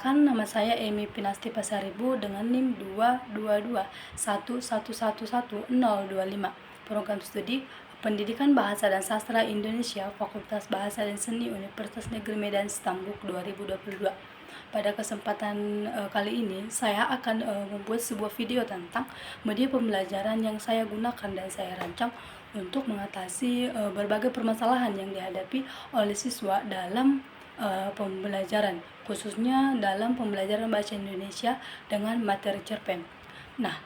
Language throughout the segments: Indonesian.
Perkenalkan, nama saya Emi Pinasti Pasaribu dengan NIM 22211111025. Program studi Pendidikan Bahasa dan Sastra Indonesia, Fakultas Bahasa dan Seni Universitas Negeri Medan Stambuk 2022. Pada kesempatan kali ini, saya akan membuat sebuah video tentang media pembelajaran yang saya gunakan dan saya rancang untuk mengatasi berbagai permasalahan yang dihadapi oleh siswa dalam pembelajaran, khususnya dalam pembelajaran bahasa Indonesia dengan materi cerpen. Nah,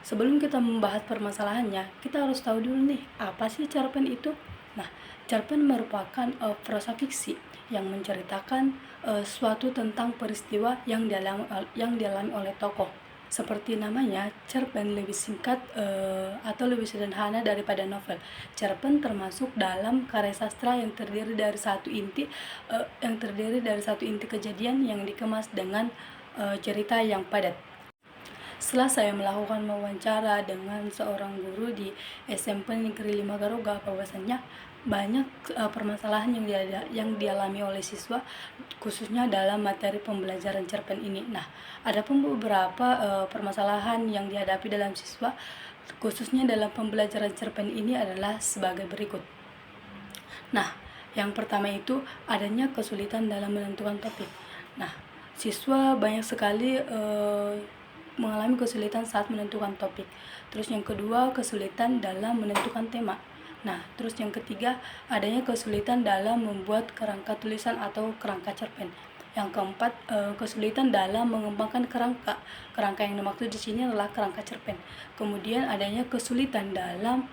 sebelum kita membahas permasalahannya, kita harus tahu dulu nih, apa sih cerpen itu? Nah, cerpen merupakan prosa fiksi yang menceritakan suatu tentang peristiwa yang dialami oleh tokoh. Seperti namanya, cerpen lebih singkat atau lebih sederhana daripada novel. Cerpen termasuk dalam karya sastra yang terdiri dari satu inti kejadian yang dikemas dengan cerita yang padat. Setelah saya melakukan wawancara dengan seorang guru di SMP Negeri 5 Garuga, bahwasannya banyak permasalahan yang dialami oleh siswa, khususnya dalam materi pembelajaran cerpen ini. Nah, ada pun beberapa permasalahan yang dihadapi dalam siswa, khususnya dalam pembelajaran cerpen ini adalah sebagai berikut. Nah, yang pertama itu adanya kesulitan dalam menentukan topik. Nah, siswa banyak sekali mengalami kesulitan saat menentukan topik. Terus yang kedua, kesulitan dalam menentukan tema. Nah, terus yang ketiga, adanya kesulitan dalam membuat kerangka tulisan atau kerangka cerpen. Yang keempat, kesulitan dalam mengembangkan kerangka. Kerangka yang dimaksud di sini adalah kerangka cerpen. Kemudian adanya kesulitan dalam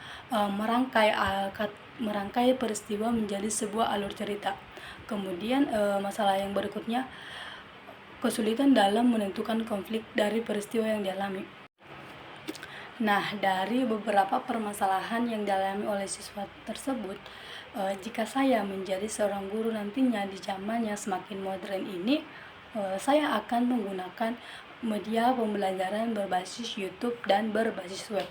merangkai peristiwa menjadi sebuah alur cerita. Kemudian masalah yang berikutnya, kesulitan dalam menentukan konflik dari peristiwa yang dialami. Nah, dari beberapa permasalahan yang dialami oleh siswa tersebut, jika saya menjadi seorang guru nantinya di zaman yang semakin modern ini, saya akan menggunakan media pembelajaran berbasis YouTube dan berbasis web.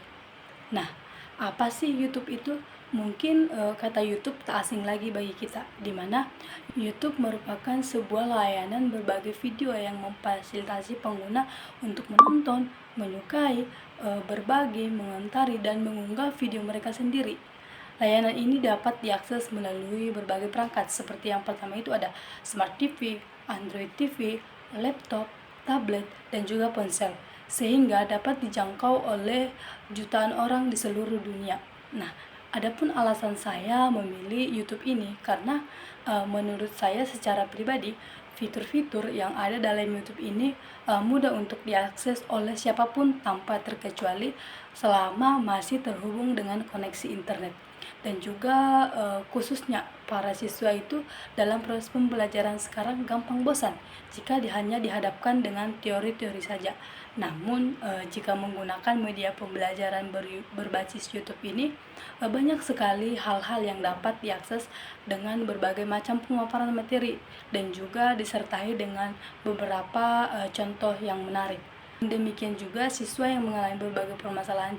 Nah, apa sih YouTube itu? Mungkin kata YouTube tak asing lagi bagi kita, di mana YouTube merupakan sebuah layanan berbagai video yang memfasilitasi pengguna untuk menonton, menyukai, berbagi, mengomentari, dan mengunggah video mereka sendiri. Layanan ini dapat diakses melalui berbagai perangkat, seperti yang pertama itu ada Smart TV, Android TV, laptop, tablet, dan juga ponsel, sehingga dapat dijangkau oleh jutaan orang di seluruh dunia. Nah, adapun alasan saya memilih YouTube ini karena menurut saya secara pribadi, fitur-fitur yang ada dalam YouTube ini mudah untuk diakses oleh siapapun tanpa terkecuali selama masih terhubung dengan koneksi internet. Dan juga khususnya para siswa itu dalam proses pembelajaran sekarang gampang bosan jika hanya dihadapkan dengan teori-teori saja. Namun jika menggunakan media pembelajaran berbasis YouTube ini, banyak sekali hal-hal yang dapat diakses dengan berbagai macam pemaparan materi dan juga disertai dengan beberapa contoh yang menarik. Demikian juga siswa yang mengalami berbagai permasalahan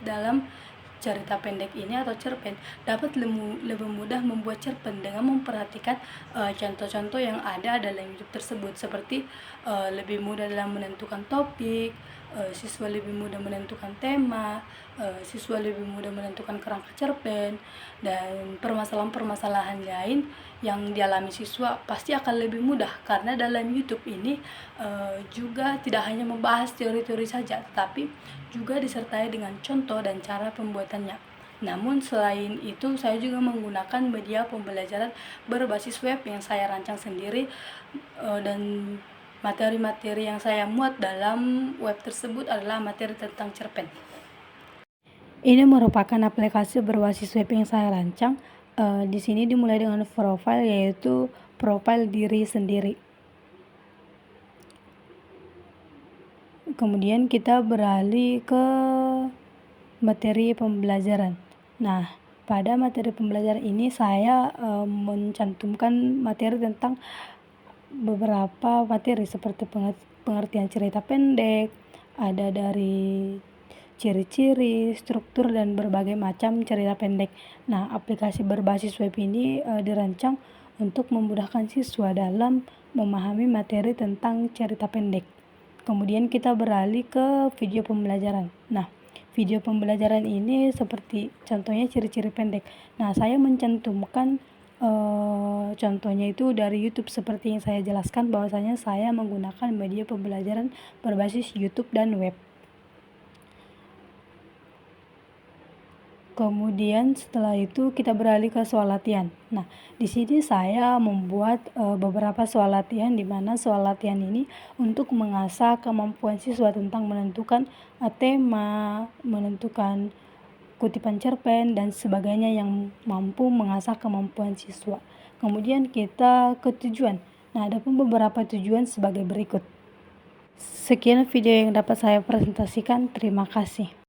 dalam cerita pendek ini atau cerpen dapat lebih mudah membuat cerpen dengan memperhatikan contoh-contoh yang ada dalam YouTube tersebut, seperti lebih mudah dalam menentukan topik, siswa lebih mudah menentukan tema, siswa lebih mudah menentukan kerangka cerpen, dan permasalahan-permasalahan lain yang dialami siswa pasti akan lebih mudah karena dalam YouTube ini juga tidak hanya membahas teori-teori saja, tetapi juga disertai dengan contoh dan cara pembuatannya. Namun selain itu, saya juga menggunakan media pembelajaran berbasis web yang saya rancang sendiri, dan materi-materi yang saya muat dalam web tersebut adalah materi tentang cerpen. Ini merupakan aplikasi berbasis web yang saya rancang. Di sini dimulai dengan profil, yaitu profil diri sendiri. Kemudian kita beralih ke materi pembelajaran. Nah, pada materi pembelajaran ini saya mencantumkan materi tentang beberapa materi seperti pengertian cerita pendek, ada dari ciri-ciri, struktur, dan berbagai macam cerita pendek. Nah, aplikasi berbasis web ini dirancang untuk memudahkan siswa dalam memahami materi tentang cerita pendek. Kemudian kita beralih ke video pembelajaran. Nah, video pembelajaran ini seperti contohnya ciri-ciri pendek. Nah, saya mencantumkan contohnya itu dari YouTube seperti yang saya jelaskan, bahwasanya saya menggunakan media pembelajaran berbasis YouTube dan web. Kemudian setelah itu kita beralih ke soal latihan. Nah, di sini saya membuat beberapa soal latihan, di mana soal latihan ini untuk mengasah kemampuan siswa tentang menentukan tema, menentukan kutipan cerpen dan sebagainya yang mampu mengasah kemampuan siswa. Kemudian kita ke tujuan. Nah, ada pun beberapa tujuan sebagai berikut. Sekian video yang dapat saya presentasikan. Terima kasih.